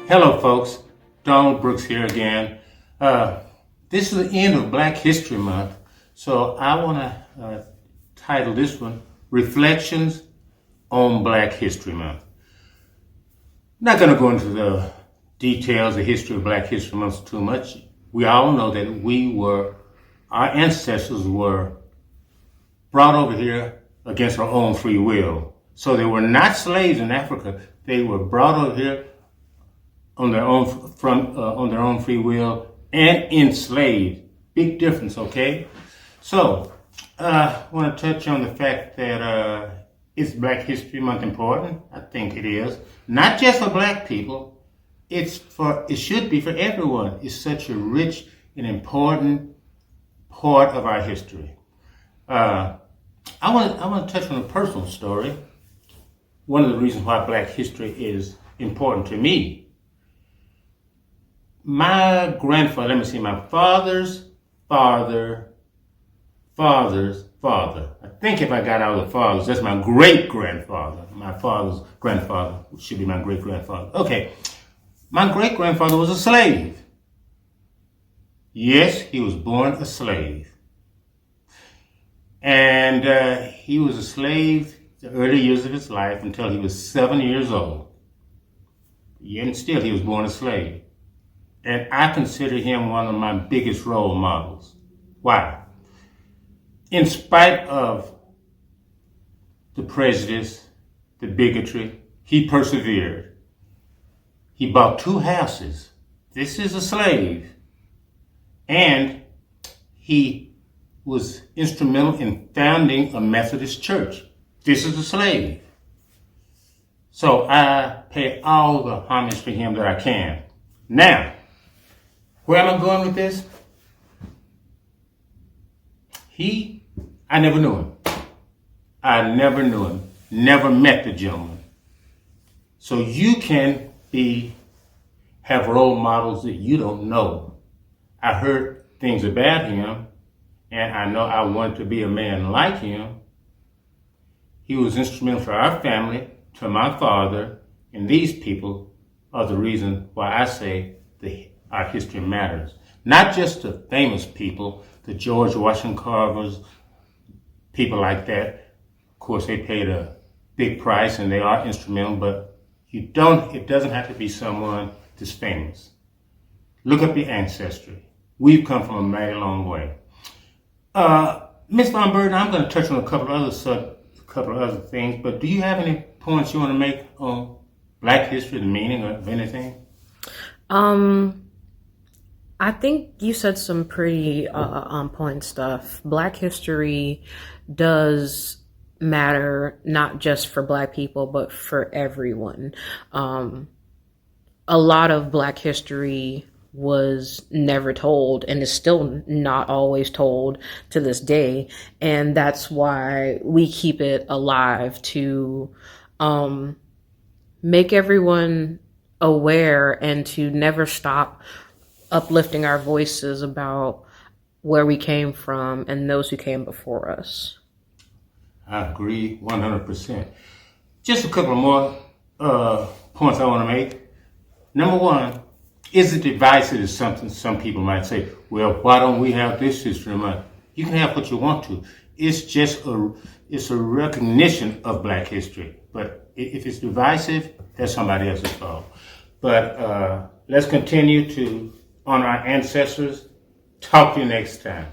Hello, folks. Donald Brooks here again. This is the end of Black History Month, so I want to title this one Reflections on Black History Month. I'm not going to go into the details, the history of Black History Month too much. We all know that our ancestors were brought over here against our own free will. So they were not slaves in Africa. They were brought over here on their own free will and enslaved. Big difference, okay? So I want to touch on the fact that is Black History Month important? I think it is. Not just for Black people. It should be for everyone. It's such a rich and important part of our history. I want to touch on a personal story. One of the reasons why Black history is important to me. My grandfather, my father's father's father. I think if I got all the fathers, that's my great-grandfather. My father's grandfather should be my great-grandfather. Okay, my great-grandfather was a slave. Yes, he was born a slave. And he was a slave the early years of his life until he was 7 years old. And still he was born a slave. And I consider him one of my biggest role models. Why? In spite of the prejudice, the bigotry, he persevered. He bought 2 houses. This is a slave. And he was instrumental in founding a Methodist church. This is a slave. So I pay all the homage to him that I can. Now, where am I going with this? I never knew him. Never met the gentleman. So you can have role models that you don't know. I heard things about him, and I know I wanted to be a man like him. He was instrumental to our family, to my father, and these people are the reason why I say our history matters. Not just the famous people, the George Washington Carvers, people like that. Of course, they paid a big price and they are instrumental, but it doesn't have to be someone that's famous. Look up the ancestry. We've come from a mighty long way. Ms. Von Burden, I'm going to touch on a couple of other things, but do you have any points you want to make on Black history, the meaning of anything? I think you said some pretty on point stuff. Black history does matter, not just for Black people, but for everyone. A lot of Black history was never told and is still not always told to this day. And that's why we keep it alive to make everyone aware and to never stop uplifting our voices about where we came from and those who came before us. I agree 100%. Just a couple more points I want to make. Number one, is it divisive is something some people might say, well, why don't we have this history month? You can have what you want to. It's just a recognition of Black history. But if it's divisive, that's somebody else's fault. But let's continue to honor our ancestors. Talk to you next time.